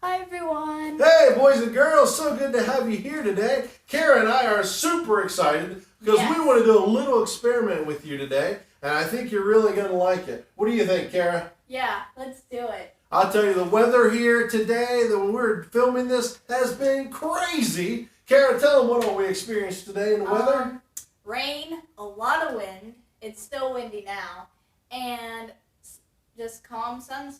Hi everyone! Hey boys and girls, so good to have you here today. Kara and I are super excited because we want to do a little experiment with you today, and I think you're really going to like it. What do you think, Kara? Yeah, let's do it. I'll tell you, the weather here today, when we're filming this, has been crazy. Kara, tell them what all we experienced today in the weather. Rain, a lot of wind. It's still windy now, and just calm sunshine.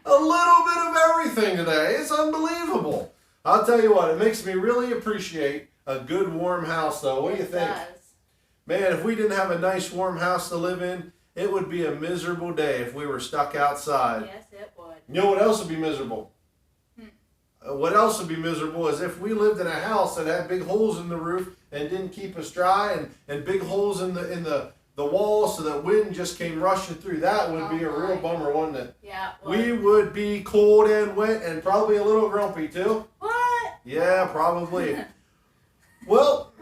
A little bit of everything today. It's unbelievable. I'll tell you what, it makes me really appreciate a good warm house, though. What do you think? It does. Man, if we didn't have a nice warm house to live in, it would be a miserable day if we were stuck outside. Yes, it would. You know what else would be miserable? What else would be miserable is if we lived in a house that had big holes in the roof and didn't keep us dry, and big holes in the wall so that wind just came rushing through. That would be a real bummer, wouldn't it? Yeah, it would. We would be cold and wet and probably a little grumpy too. What? Yeah, probably. Well,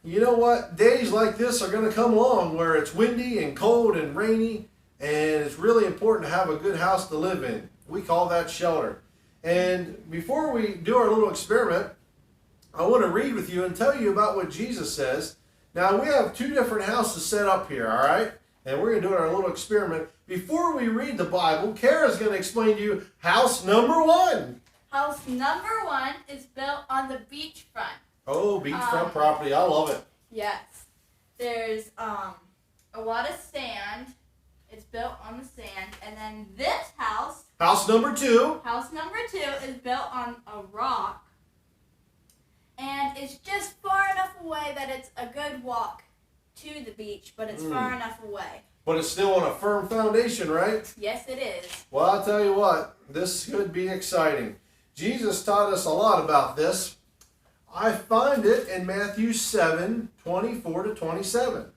you know what? Days like this are going to come along where it's windy and cold and rainy, and it's really important to have a good house to live in. We call that shelter. And before we do our little experiment, I want to read with you and tell you about what Jesus says. Now, we have two different houses set up here, all right? And we're going to do our little experiment. Before we read the Bible, Kara's going to explain to you house number one. House number one is built on the beachfront. Oh, beachfront property. I love it. Yes. There's a lot of sand. It's built on the sand. And then this house, House number two is built on a rock. And it's just far enough away that it's a good walk to the beach, but it's far enough away. But it's still on a firm foundation, right? Yes, it is. Well, I'll tell you what, this could be exciting. Jesus taught us a lot about this. I find it in Matthew 7:24-27.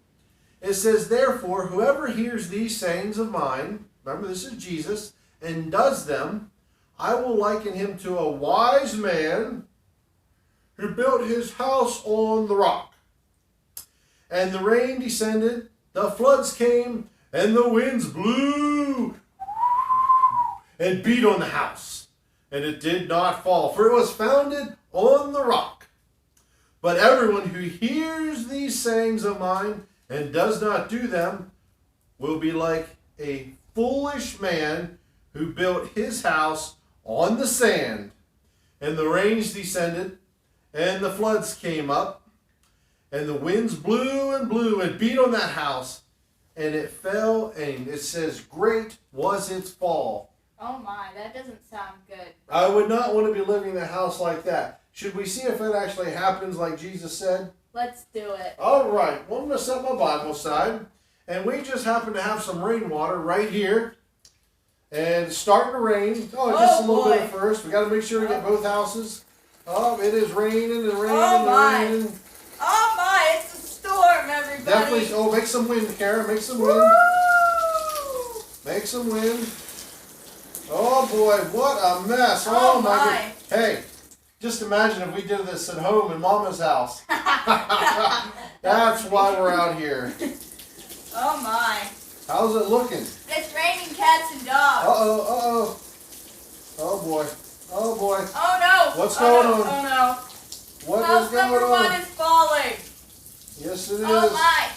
It says, "Therefore, whoever hears these sayings of mine," remember this is Jesus, "and does them, I will liken him to a wise man who built his house on the rock. And the rain descended, the floods came, and the winds blew and beat on the house. And it did not fall, for it was founded on the rock. But everyone who hears these sayings of mine and does not do them will be like a foolish man who built his house on the sand. And the rains descended, and the floods came up, and the winds blew and beat on that house, and it fell, and it says, great was its fall." Oh my, that doesn't sound good. I would not want to be living in a house like that. Should we see if it actually happens like Jesus said? Let's do it. All right, well, I'm going to set my Bible aside, and we just happen to have some rainwater right here, and it's starting to rain. Oh, just a little bit at first. We got to make sure we get both houses. Oh, it is raining and raining and raining. Oh my, it's a storm, everybody. Definitely. Oh, make some wind, Kara. Make some wind. Woo! Make some wind. Oh boy, what a mess. Oh my. God. Hey, just imagine if we did this at home in Mama's house. That's why we're out here. Oh my. How's it looking? It's raining cats and dogs. Uh-oh, uh-oh. Oh boy. Oh boy. Oh no. What's going on? Oh no. What House is going number on? one is falling. Yes, it is. Oh my.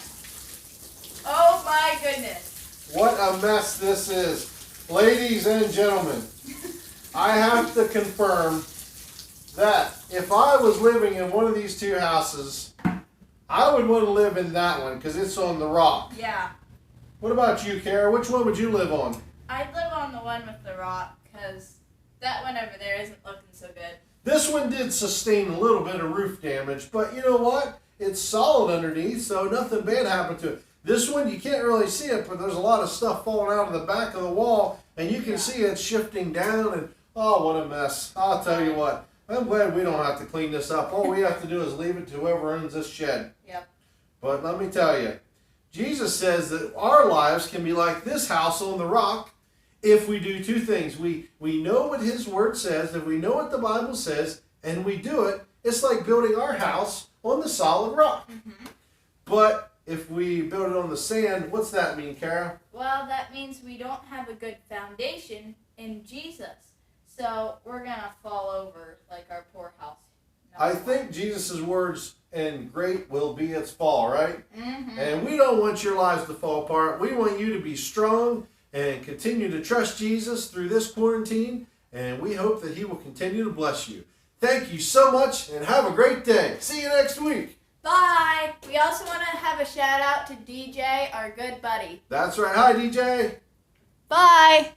Oh my goodness. What a mess this is. Ladies and gentlemen, I have to confirm that if I was living in one of these two houses, I would want to live in that one because it's on the rock. Yeah. What about you, Kara? Which one would you live on? I'd live on the one with the rock because that one over there isn't looking so good. This one did sustain a little bit of roof damage, but you know what? It's solid underneath, so nothing bad happened to it. This one, you can't really see it, but there's a lot of stuff falling out of the back of the wall, and you can see it shifting down, and oh, what a mess. I'll tell you what, I'm glad we don't have to clean this up. All we have to do is leave it to whoever owns this shed. Yep. But let me tell you, Jesus says that our lives can be like this house on the rock if we do two things. We know what his word says, if we know what the Bible says, and we do it, it's like building our house on the solid rock. Mm-hmm. But if we build it on the sand, what's that mean, Kara? Well, that means we don't have a good foundation in Jesus. So we're going to fall over like our poor house. I think Jesus' words, and great will be its fall, right? Mm-hmm. And we don't want your lives to fall apart. We want you to be strong and continue to trust Jesus through this quarantine. And we hope that he will continue to bless you. Thank you so much and have a great day. See you next week. Bye. We also want to have a shout out to DJ, our good buddy. That's right. Hi, DJ. Bye.